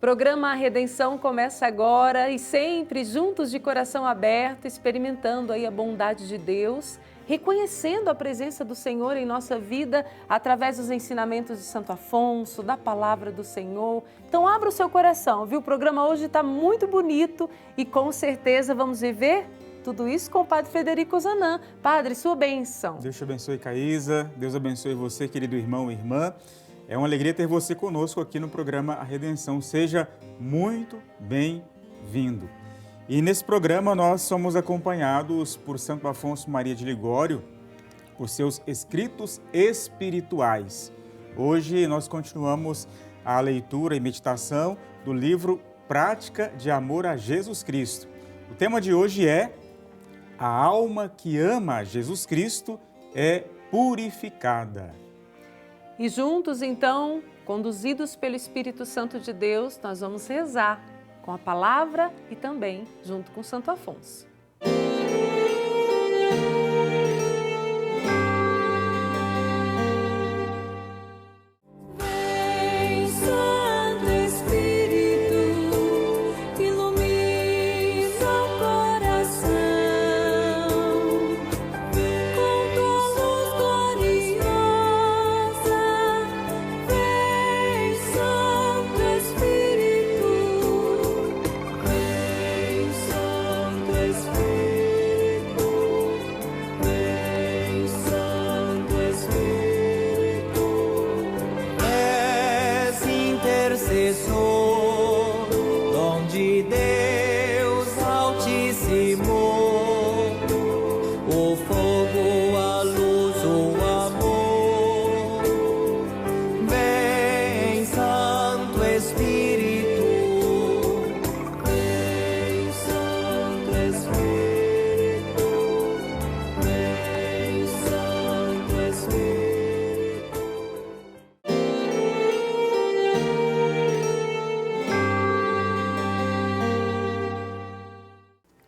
Programa A Redenção começa agora e sempre juntos de coração aberto, experimentando aí a bondade de Deus, reconhecendo a presença do Senhor em nossa vida através dos ensinamentos de Santo Afonso, da palavra do Senhor. Então abra o seu coração, viu? O programa hoje está muito bonito e com certeza vamos viver tudo isso com o Padre Frederico Zanam. Padre, sua bênção. Deus te abençoe, Caísa. Deus abençoe você, querido irmão e irmã. É uma alegria ter você conosco aqui no programa A Redenção. Seja muito bem-vindo. E nesse programa nós somos acompanhados por Santo Afonso Maria de Ligório, por seus escritos espirituais. Hoje nós continuamos a leitura e meditação do livro Prática de Amor a Jesus Cristo. O tema de hoje é: a alma que ama a Jesus Cristo é purificada. E juntos, então, conduzidos pelo Espírito Santo de Deus, nós vamos rezar com a palavra e também junto com Santo Afonso.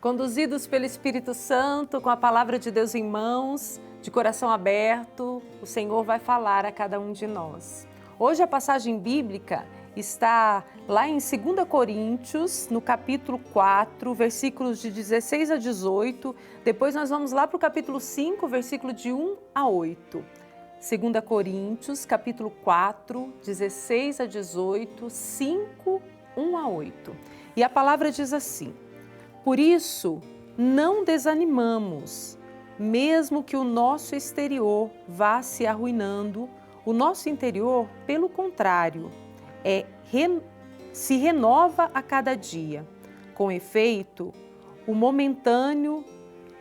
Conduzidos pelo Espírito Santo, com a palavra de Deus em mãos, de coração aberto, o Senhor vai falar a cada um de nós. Hoje a passagem bíblica está lá em 2 Coríntios, no capítulo 4, versículos de 16 a 18. Depois nós vamos lá para o capítulo 5, versículo de 1 a 8. 2 Coríntios, capítulo 4, 16 a 18, 5, 1 a 8. E a palavra diz assim: por isso, não desanimamos, mesmo que o nosso exterior vá se arruinando, o nosso interior, pelo contrário, se renova a cada dia. Com efeito, o momentâneo,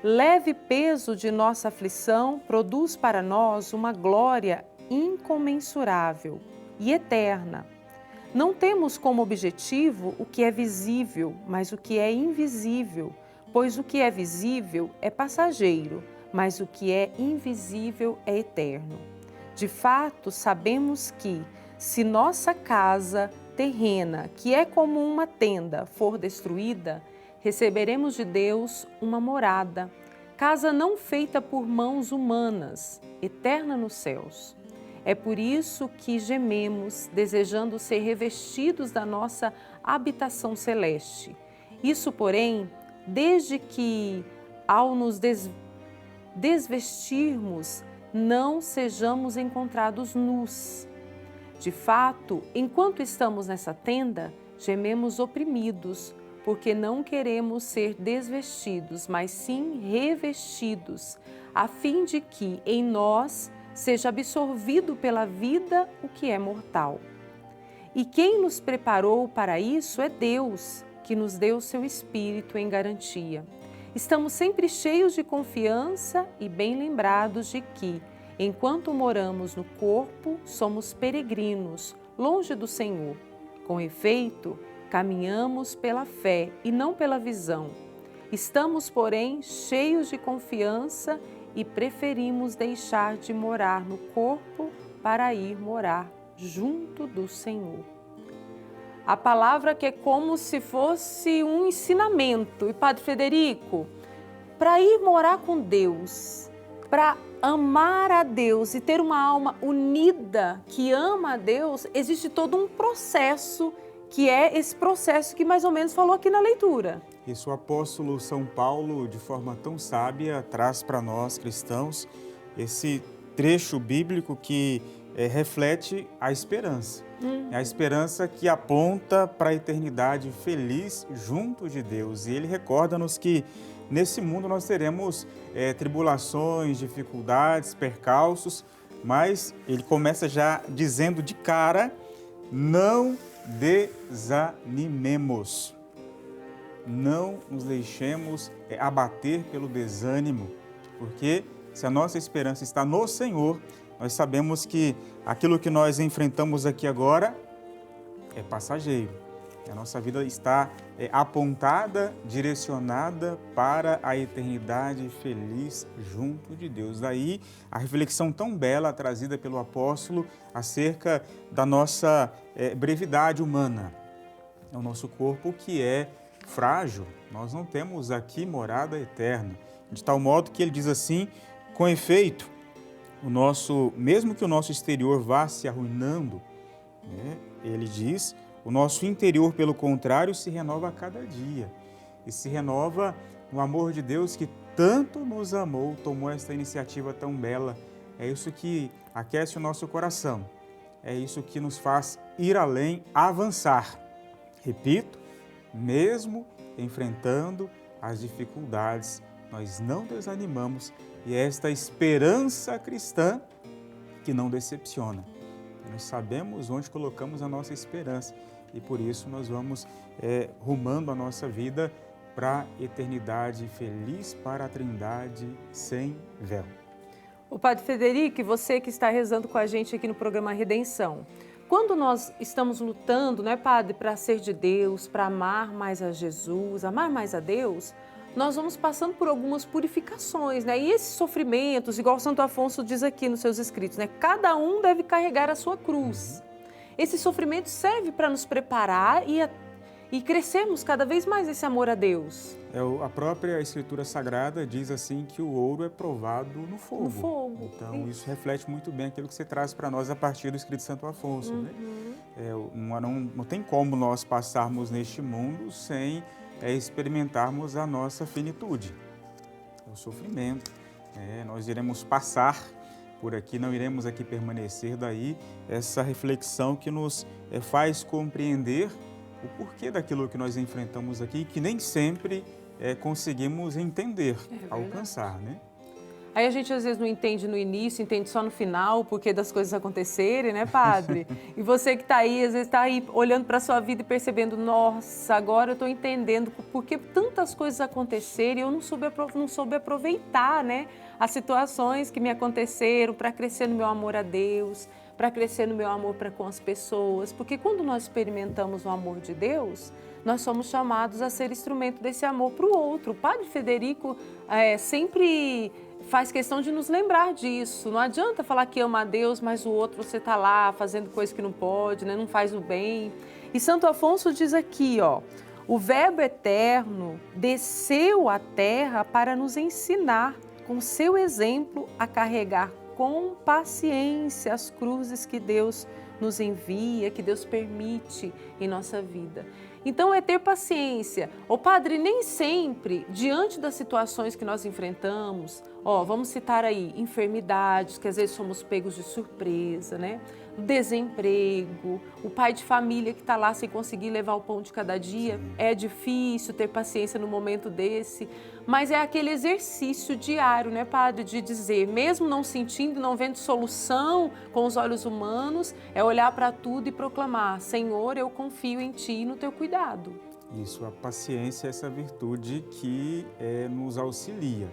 leve peso de nossa aflição produz para nós uma glória incomensurável e eterna. Não temos como objetivo o que é visível, mas o que é invisível, pois o que é visível é passageiro, mas o que é invisível é eterno. De fato, sabemos que, se nossa casa terrena, que é como uma tenda, for destruída, receberemos de Deus uma morada, casa não feita por mãos humanas, eterna nos céus. É por isso que gememos, desejando ser revestidos da nossa habitação celeste. Isso, porém, desde que, ao nos desvestirmos, não sejamos encontrados nus. De fato, enquanto estamos nessa tenda, gememos oprimidos, porque não queremos ser desvestidos, mas sim revestidos, a fim de que em nós seja absorvido pela vida o que é mortal. E quem nos preparou para isso é Deus, que nos deu seu Espírito em garantia. Estamos sempre cheios de confiança e bem lembrados de que, enquanto moramos no corpo, somos peregrinos, longe do Senhor. Com efeito, caminhamos pela fé e não pela visão. Estamos, porém, cheios de confiança e preferimos deixar de morar no corpo para ir morar junto do Senhor. A palavra que é como se fosse um ensinamento. E Padre Frederico, para ir morar com Deus, para amar a Deus e ter uma alma unida que ama a Deus, existe todo um processo que é esse processo que mais ou menos falou aqui na leitura. Isso o apóstolo São Paulo, de forma tão sábia, traz para nós cristãos esse trecho bíblico que reflete a esperança. É a esperança que aponta para a eternidade feliz junto de Deus. E ele recorda-nos que nesse mundo nós teremos tribulações, dificuldades, percalços, mas ele começa já dizendo de cara: não desanimemos. Não nos deixemos abater pelo desânimo, porque se a nossa esperança está no Senhor, nós sabemos que aquilo que nós enfrentamos aqui agora é passageiro. A nossa vida está apontada, direcionada para a eternidade feliz junto de Deus. Daí a reflexão tão bela trazida pelo apóstolo acerca da nossa brevidade humana. É o nosso corpo que é frágil, nós não temos aqui morada eterna. De tal modo que ele diz assim: com efeito, mesmo que o nosso exterior vá se arruinando, né, ele diz, o nosso interior, pelo contrário, se renova a cada dia. E se renova no amor de Deus que tanto nos amou, tomou esta iniciativa tão bela. É isso que aquece o nosso coração. É isso que nos faz ir além, avançar. Repito, mesmo enfrentando as dificuldades, nós não desanimamos. E é esta esperança cristã que não decepciona. Nós sabemos onde colocamos a nossa esperança e por isso nós vamos rumando a nossa vida para a eternidade feliz, para a Trindade sem véu. O Padre Frederico, você que está rezando com a gente aqui no programa Redenção, quando nós estamos lutando, né, Padre, para ser de Deus, para amar mais a Jesus, amar mais a Deus, nós vamos passando por algumas purificações, né? E esses sofrimentos, igual Santo Afonso diz aqui nos seus escritos, né? Cada um deve carregar a sua cruz. Esse sofrimento serve para nos preparar e crescermos cada vez mais esse amor a Deus. A própria Escritura Sagrada diz assim que o ouro é provado no fogo. No fogo. Então isso reflete muito bem aquilo que você traz para nós a partir do escrito de Santo Afonso. Né? Não tem como nós passarmos neste mundo sem experimentarmos a nossa finitude, o sofrimento. Nós iremos passar por aqui, não iremos aqui permanecer. Daí essa reflexão que nos faz compreender o porquê daquilo que nós enfrentamos aqui, que nem sempre conseguimos entender, alcançar, né? Aí a gente às vezes não entende no início, entende só no final, o porquê das coisas acontecerem, né, Padre? E você que está aí, às vezes está aí olhando para a sua vida e percebendo, nossa, agora eu estou entendendo por que tantas coisas aconteceram e eu não soube aproveitar, né, as situações que me aconteceram para crescer no meu amor a Deus, para crescer no meu amor para com as pessoas. Porque quando nós experimentamos o amor de Deus, nós somos chamados a ser instrumento desse amor para o outro. O Padre Frederico sempre faz questão de nos lembrar disso. Não adianta falar que ama a Deus, mas o outro você está lá fazendo coisa que não pode, né? Não faz o bem. E Santo Afonso diz aqui, ó, o Verbo eterno desceu à terra para nos ensinar, com seu exemplo, a carregar com paciência as cruzes que Deus nos envia, que Deus permite em nossa vida. Então é ter paciência. Ô Padre, nem sempre, diante das situações que nós enfrentamos, vamos citar aí enfermidades, que às vezes somos pegos de surpresa, né? Desemprego, o pai de família que está lá sem conseguir levar o pão de cada dia. É difícil ter paciência no momento desse, mas é aquele exercício diário, né, Padre, de dizer, mesmo não sentindo, não vendo solução com os olhos humanos, é olhar para tudo e proclamar, Senhor, eu confio em Ti e no Teu cuidado. Isso, a paciência é essa virtude que nos auxilia.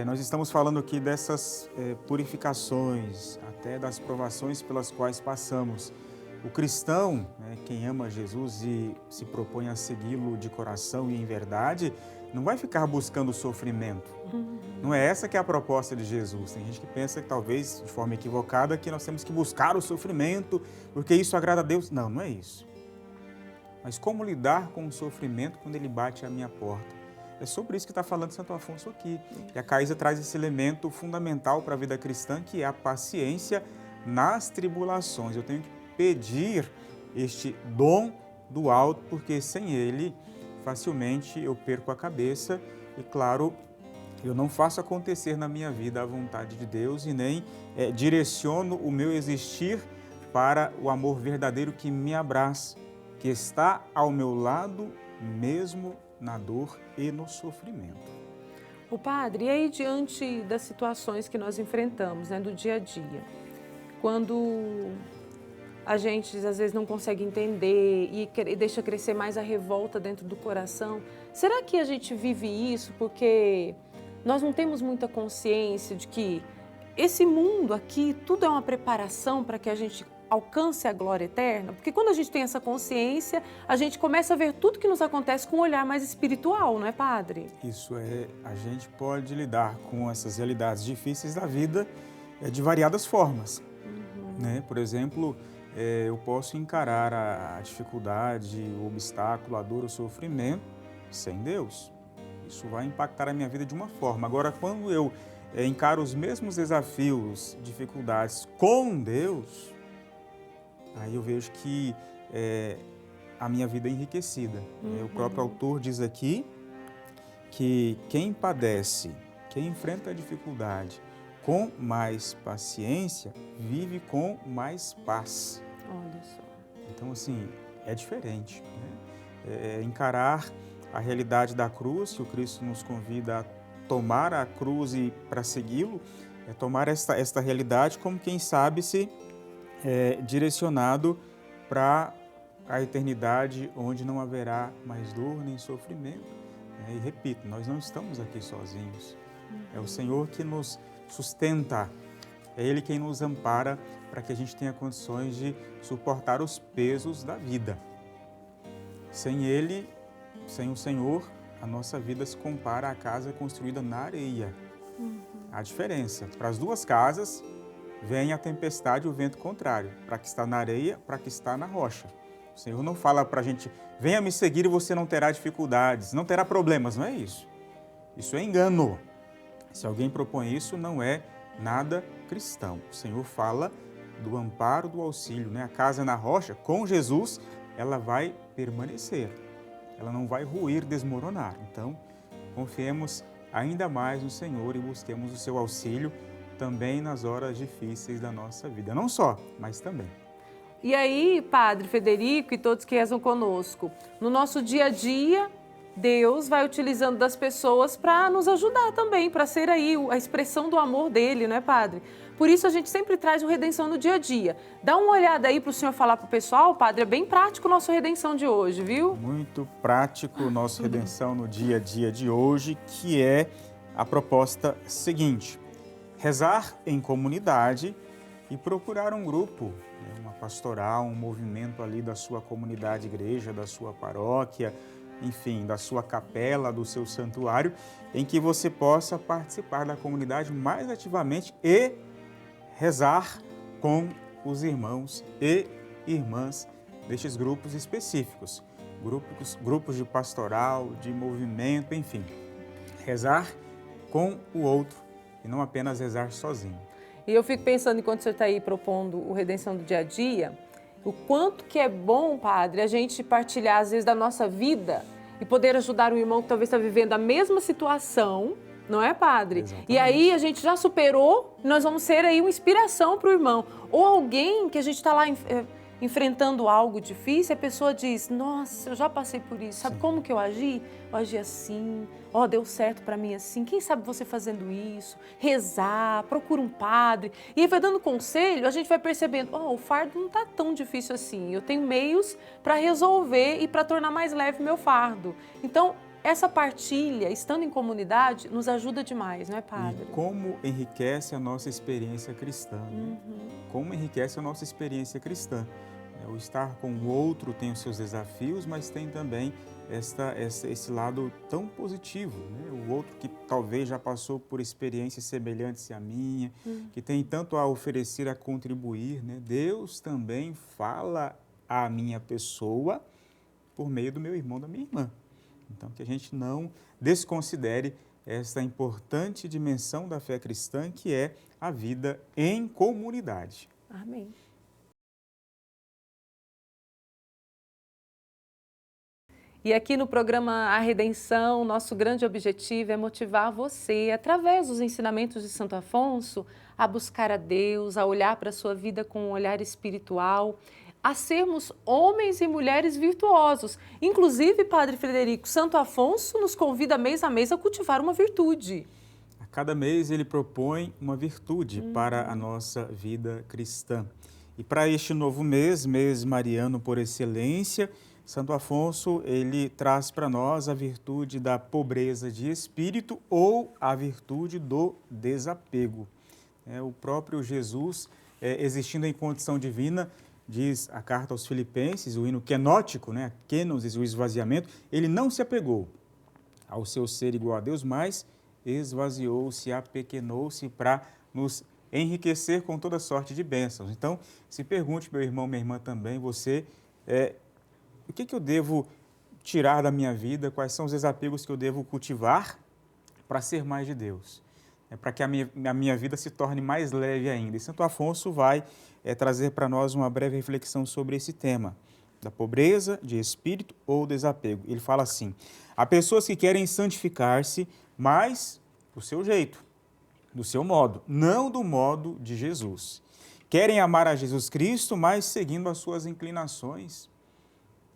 Nós estamos falando aqui dessas purificações, até das provações pelas quais passamos. O cristão, quem ama Jesus e se propõe a segui-lo de coração e em verdade, não vai ficar buscando o sofrimento. Não é essa que é a proposta de Jesus. Tem gente que pensa que talvez, de forma equivocada, que nós temos que buscar o sofrimento, porque isso agrada a Deus. Não, não é isso. Mas como lidar com o sofrimento quando ele bate à minha porta? É sobre isso que está falando Santo Afonso aqui. E a Caísa traz esse elemento fundamental para a vida cristã, que é a paciência nas tribulações. Eu tenho que pedir este dom do alto, porque sem Ele, facilmente eu perco a cabeça e, claro, eu não faço acontecer na minha vida a vontade de Deus e nem direciono o meu existir para o amor verdadeiro que me abraça, que está ao meu lado, mesmo na dor e no sofrimento. O padre, e aí diante das situações que nós enfrentamos, né, do dia a dia, quando a gente às vezes não consegue entender e deixa crescer mais a revolta dentro do coração, será que a gente vive isso porque nós não temos muita consciência de que esse mundo aqui, tudo é uma preparação para que a gente alcance a glória eterna? Porque quando a gente tem essa consciência, a gente começa a ver tudo que nos acontece com um olhar mais espiritual, não é, padre? Isso é, a gente pode lidar com essas realidades difíceis da vida de variadas formas, né? Por exemplo, eu posso encarar a dificuldade, o obstáculo, a dor, o sofrimento sem Deus. Isso vai impactar a minha vida de uma forma. Agora, quando eu encaro os mesmos desafios, dificuldades com Deus, aí eu vejo que a minha vida é enriquecida. O próprio autor diz aqui que quem padece, quem enfrenta a dificuldade com mais paciência, vive com mais paz. Olha só. Então, assim, é diferente, né? Encarar a realidade da cruz, que o Cristo nos convida a tomar a cruz e para segui-lo, tomar esta realidade como quem sabe se direcionado para a eternidade onde não haverá mais dor nem sofrimento. E repito, nós não estamos aqui sozinhos. É o Senhor que nos sustenta, é Ele quem nos ampara para que a gente tenha condições de suportar os pesos da vida. Sem Ele, sem o Senhor, a nossa vida se compara à casa construída na areia. A diferença, para as duas casas, vem a tempestade e o vento contrário, para que está na areia, para que está na rocha. O Senhor não fala para a gente, venha me seguir e você não terá dificuldades, não terá problemas, não é isso. Isso é engano. Se alguém propõe isso, não é nada cristão. O Senhor fala do amparo, do auxílio, né? A casa na rocha, com Jesus, ela vai permanecer. Ela não vai ruir, desmoronar. Então, confiemos ainda mais no Senhor e busquemos o seu auxílio também nas horas difíceis da nossa vida. Não só, mas também. E aí, Padre Federico e todos que rezam conosco, no nosso dia a dia, Deus vai utilizando das pessoas para nos ajudar também, para ser aí a expressão do amor dele, não é, Padre? Por isso a gente sempre traz o Redenção no dia a dia. Dá uma olhada aí para o senhor falar para o pessoal, Padre, é bem prático o nosso Redenção de hoje, viu? Muito prático o nosso Redenção no dia a dia de hoje, que é a proposta seguinte: rezar em comunidade e procurar um grupo, uma pastoral, um movimento ali da sua comunidade, igreja, da sua paróquia, enfim, da sua capela, do seu santuário, em que você possa participar da comunidade mais ativamente e rezar com os irmãos e irmãs destes grupos específicos, grupos de pastoral, de movimento, enfim, rezar com o outro e não apenas rezar sozinho. E eu fico pensando, enquanto você está aí propondo o Redenção do dia a dia, o quanto que é bom, Padre, a gente partilhar, às vezes, da nossa vida e poder ajudar um irmão que talvez está vivendo a mesma situação, não é, Padre? Exatamente. E aí a gente já superou, nós vamos ser aí uma inspiração para o irmão. Ou alguém que a gente está lá enfrentando algo difícil, a pessoa diz, nossa, eu já passei por isso, sabe como que eu agi? Eu agi assim, deu certo para mim assim, quem sabe você fazendo isso, rezar, procura um padre, e aí vai dando conselho, a gente vai percebendo, o fardo não está tão difícil assim, eu tenho meios para resolver e para tornar mais leve o meu fardo. Então, essa partilha, estando em comunidade, nos ajuda demais, não é, Padre? E como enriquece a nossa experiência cristã, né? Como enriquece a nossa experiência cristã. O estar com o outro tem os seus desafios, mas tem também esse lado tão positivo, né? O outro que talvez já passou por experiências semelhantes à minha, que tem tanto a oferecer, a contribuir, né? Deus também fala à minha pessoa por meio do meu irmão, da minha irmã. Então, que a gente não desconsidere esta importante dimensão da fé cristã, que é a vida em comunidade. Amém. E aqui no programa A Redenção, nosso grande objetivo é motivar você, através dos ensinamentos de Santo Afonso, a buscar a Deus, a olhar para a sua vida com um olhar espiritual, a sermos homens e mulheres virtuosos. Inclusive, Padre Frederico, Santo Afonso nos convida mês a mês a cultivar uma virtude. A cada mês ele propõe uma virtude para a nossa vida cristã. E para este novo mês, mês mariano por excelência, Santo Afonso, ele traz para nós a virtude da pobreza de espírito ou a virtude do desapego. O próprio Jesus, existindo em condição divina, diz a carta aos Filipenses, o hino quenótico, kenosis, o esvaziamento, ele não se apegou ao seu ser igual a Deus, mas esvaziou-se, apequenou-se para nos enriquecer com toda sorte de bênçãos. Então, se pergunte, meu irmão, minha irmã também, você, o que eu devo tirar da minha vida, quais são os desapegos que eu devo cultivar para ser mais de Deus, para que a minha vida se torne mais leve ainda. E Santo Afonso vai trazer para nós uma breve reflexão sobre esse tema, da pobreza de espírito ou desapego. Ele fala assim: há pessoas que querem santificar-se, mas do seu jeito, do seu modo, não do modo de Jesus. Querem amar a Jesus Cristo, mas seguindo as suas inclinações,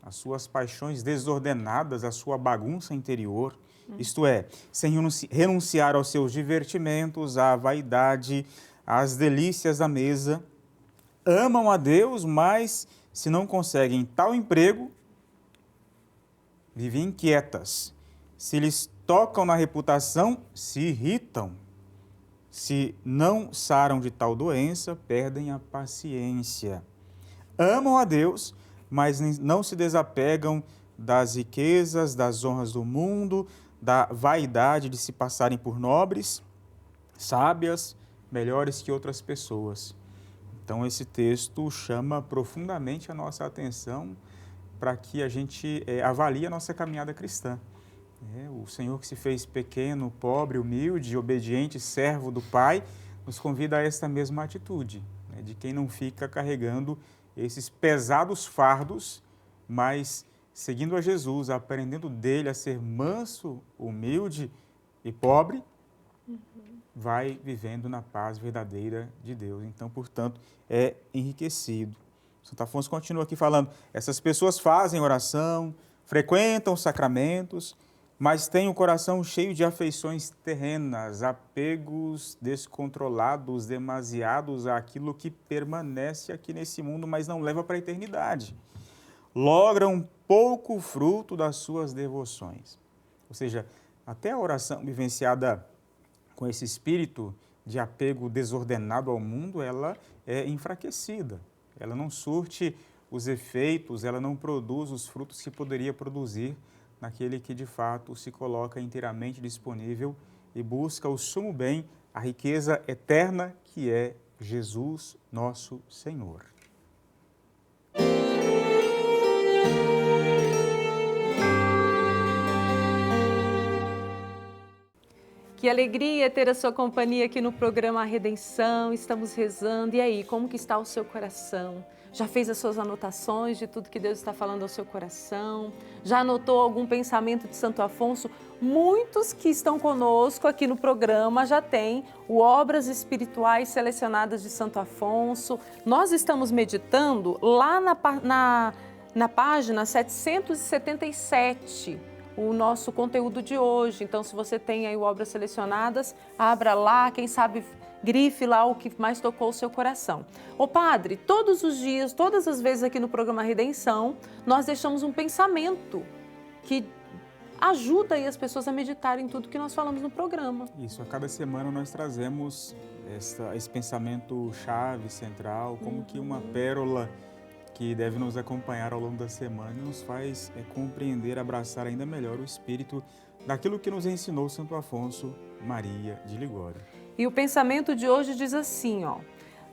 as suas paixões desordenadas, a sua bagunça interior, isto é, sem renunciar aos seus divertimentos, à vaidade, às delícias da mesa. Amam a Deus, mas se não conseguem tal emprego, vivem inquietas. Se lhes tocam na reputação, se irritam. Se não saram de tal doença, perdem a paciência. Amam a Deus, mas não se desapegam das riquezas, das honras do mundo, da vaidade de se passarem por nobres, sábias, melhores que outras pessoas. Então, esse texto chama profundamente a nossa atenção para que a gente avalie a nossa caminhada cristã. O Senhor que se fez pequeno, pobre, humilde, obediente, servo do Pai, nos convida a esta mesma atitude, de quem não fica carregando esses pesados fardos, mas seguindo a Jesus, aprendendo dele a ser manso, humilde e pobre, vai vivendo na paz verdadeira de Deus. Então, portanto, é enriquecido. Santo Afonso continua aqui falando: essas pessoas fazem oração, frequentam os sacramentos, mas têm o coração cheio de afeições terrenas, apegos descontrolados, demasiados àquilo que permanece aqui nesse mundo, mas não leva para a eternidade. Logram pouco fruto das suas devoções. Ou seja, até a oração vivenciada com esse espírito de apego desordenado ao mundo, ela é enfraquecida. Ela não surte os efeitos, ela não produz os frutos que poderia produzir naquele que de fato se coloca inteiramente disponível e busca o sumo bem, a riqueza eterna que é Jesus, nosso Senhor. Que alegria ter a sua companhia aqui no programa A Redenção. Estamos rezando. E aí, como que está o seu coração? Já fez as suas anotações de tudo que Deus está falando ao seu coração? Já anotou algum pensamento de Santo Afonso? Muitos que estão conosco aqui no programa já têm o Obras Espirituais Selecionadas de Santo Afonso. Nós estamos meditando lá na página 777, o nosso conteúdo de hoje. Então, se você tem aí o Obras Selecionadas, abra lá, quem sabe grife lá o que mais tocou o seu coração. Ô Padre, todos os dias, todas as vezes aqui no programa Redenção, nós deixamos um pensamento que ajuda aí as pessoas a meditarem tudo que nós falamos no programa. Isso, a cada semana nós trazemos esse pensamento chave, central, como que uma pérola que deve nos acompanhar ao longo da semana e nos faz compreender, abraçar ainda melhor o espírito daquilo que nos ensinou Santo Afonso Maria de Ligório. E o pensamento de hoje diz assim,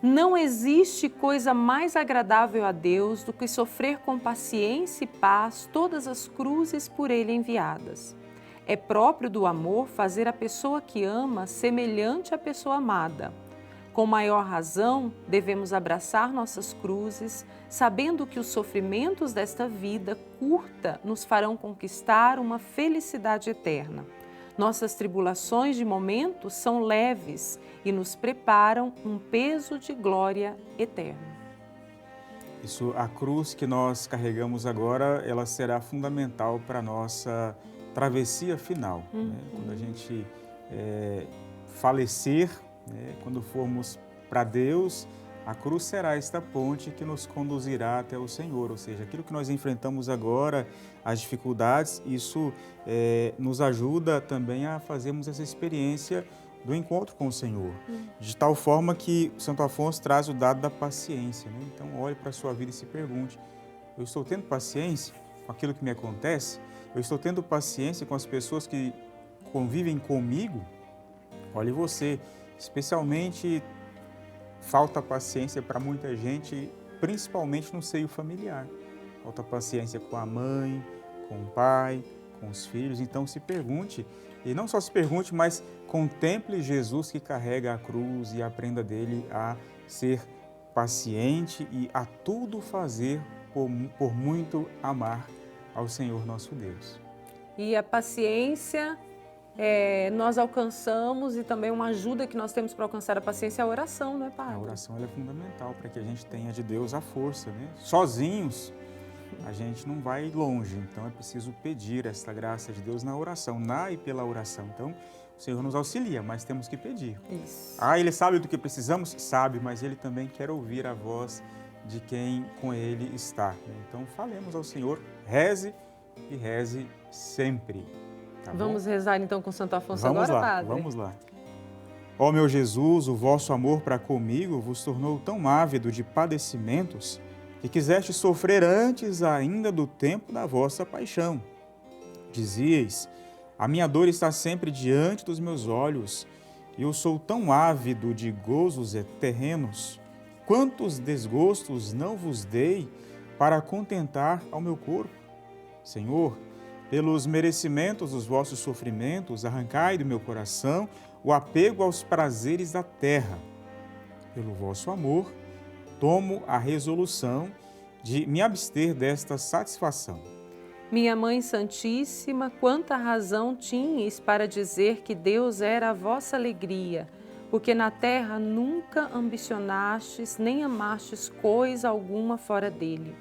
não existe coisa mais agradável a Deus do que sofrer com paciência e paz todas as cruzes por Ele enviadas. É próprio do amor fazer a pessoa que ama semelhante à pessoa amada. Com maior razão, devemos abraçar nossas cruzes, sabendo que os sofrimentos desta vida curta nos farão conquistar uma felicidade eterna. Nossas tribulações de momento são leves e nos preparam um peso de glória eterna. Isso, a cruz que nós carregamos agora, ela será fundamental para a nossa travessia final. Né? Quando a gente falecer, né? Quando formos para Deus, a cruz será esta ponte que nos conduzirá até o Senhor. Ou seja, aquilo que nós enfrentamos agora, as dificuldades, isso nos ajuda também a fazermos essa experiência do encontro com o Senhor. De tal forma que Santo Afonso traz o dado da paciência. Né? Então, olhe para a sua vida e se pergunte, eu estou tendo paciência com aquilo que me acontece? Eu estou tendo paciência com as pessoas que convivem comigo? Olhe você, especialmente falta paciência para muita gente, principalmente no seio familiar. Falta paciência com a mãe, com o pai, com os filhos. Então se pergunte, e não só se pergunte, mas contemple Jesus que carrega a cruz e aprenda dele a ser paciente e a tudo fazer por muito amar ao Senhor nosso Deus. E a paciência nós alcançamos, e também uma ajuda que nós temos para alcançar a paciência é a oração, não é, Padre? A oração ela é fundamental para que a gente tenha de Deus a força, né? Sozinhos a gente não vai longe, então é preciso pedir essa graça de Deus na oração, na e pela oração. Então o Senhor nos auxilia, mas temos que pedir. Isso. Ele sabe do que precisamos? Sabe, mas Ele também quer ouvir a voz de quem com Ele está. Então falemos ao Senhor, reze e reze sempre. Tá Vamos rezar então com Santo Afonso vamos agora, lá, Padre? Vamos lá. Ó meu Jesus, o vosso amor para comigo vos tornou tão ávido de padecimentos que quiseste sofrer antes ainda do tempo da vossa paixão. Dizieis, a minha dor está sempre diante dos meus olhos e eu sou tão ávido de gozos terrenos. Quantos desgostos não vos dei para contentar ao meu corpo? Senhor, pelos merecimentos dos vossos sofrimentos, arrancai do meu coração o apego aos prazeres da terra. Pelo vosso amor, tomo a resolução de me abster desta satisfação. Minha Mãe Santíssima, quanta razão tinhas para dizer que Deus era a vossa alegria, porque na terra nunca ambicionastes nem amastes coisa alguma fora dele.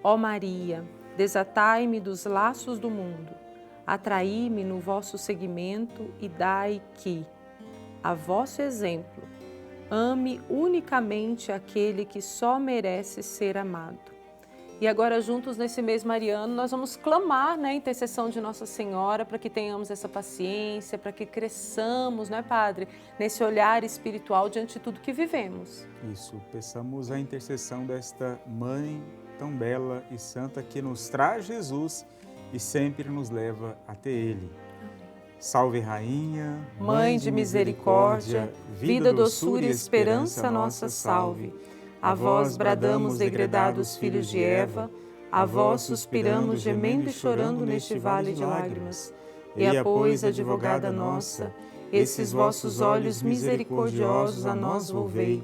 Ó Maria, desatai-me dos laços do mundo, atraí-me no vosso seguimento e dai que, a vosso exemplo, ame unicamente aquele que só merece ser amado. E agora, juntos nesse mês mariano, nós vamos clamar, né, a intercessão de Nossa Senhora para que tenhamos essa paciência, para que cresçamos, né, Padre, nesse olhar espiritual diante de tudo que vivemos. Isso, peçamos a intercessão desta Mãe tão bela e santa que nos traz Jesus e sempre nos leva até Ele. Salve Rainha, Mãe de misericórdia, vida, doçura e esperança nossa, salve. A vós bradamos, degredados filhos de Eva, a vós suspiramos, gemendo e chorando neste vale de lágrimas. E pois, advogada nossa, esses vossos olhos misericordiosos a nós volvei.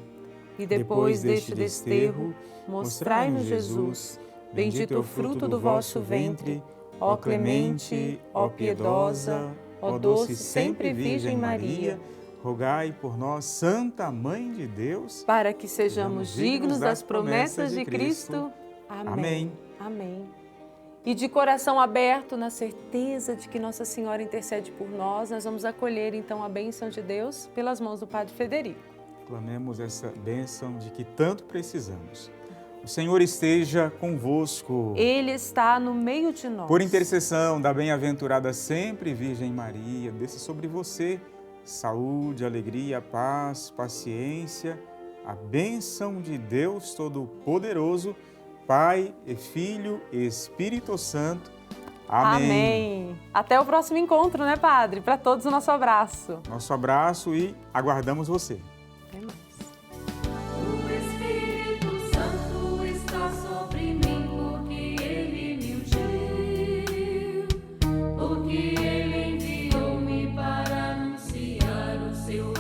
E depois deste desterro, mostrai-nos Jesus, bendito é o fruto do vosso ventre, ó clemente, ó piedosa, ó doce sempre Virgem Maria, rogai por nós, Santa Mãe de Deus, para que sejamos dignos das promessas de Cristo. Amém. Amém. E de coração aberto, na certeza de que Nossa Senhora intercede por nós, nós vamos acolher então a bênção de Deus pelas mãos do Padre Frederico. Clamemos essa bênção de que tanto precisamos. O Senhor esteja convosco. Ele está no meio de nós. Por intercessão da bem-aventurada sempre Virgem Maria, desça sobre você saúde, alegria, paz, paciência, a bênção de Deus Todo-Poderoso, Pai e Filho e Espírito Santo. Amém. Amém. Até o próximo encontro, né, Padre? Para todos o nosso abraço. Nosso abraço e aguardamos você. Até mais. O Espírito Santo está sobre mim, porque Ele me ungiu, porque Ele enviou-me para anunciar o seu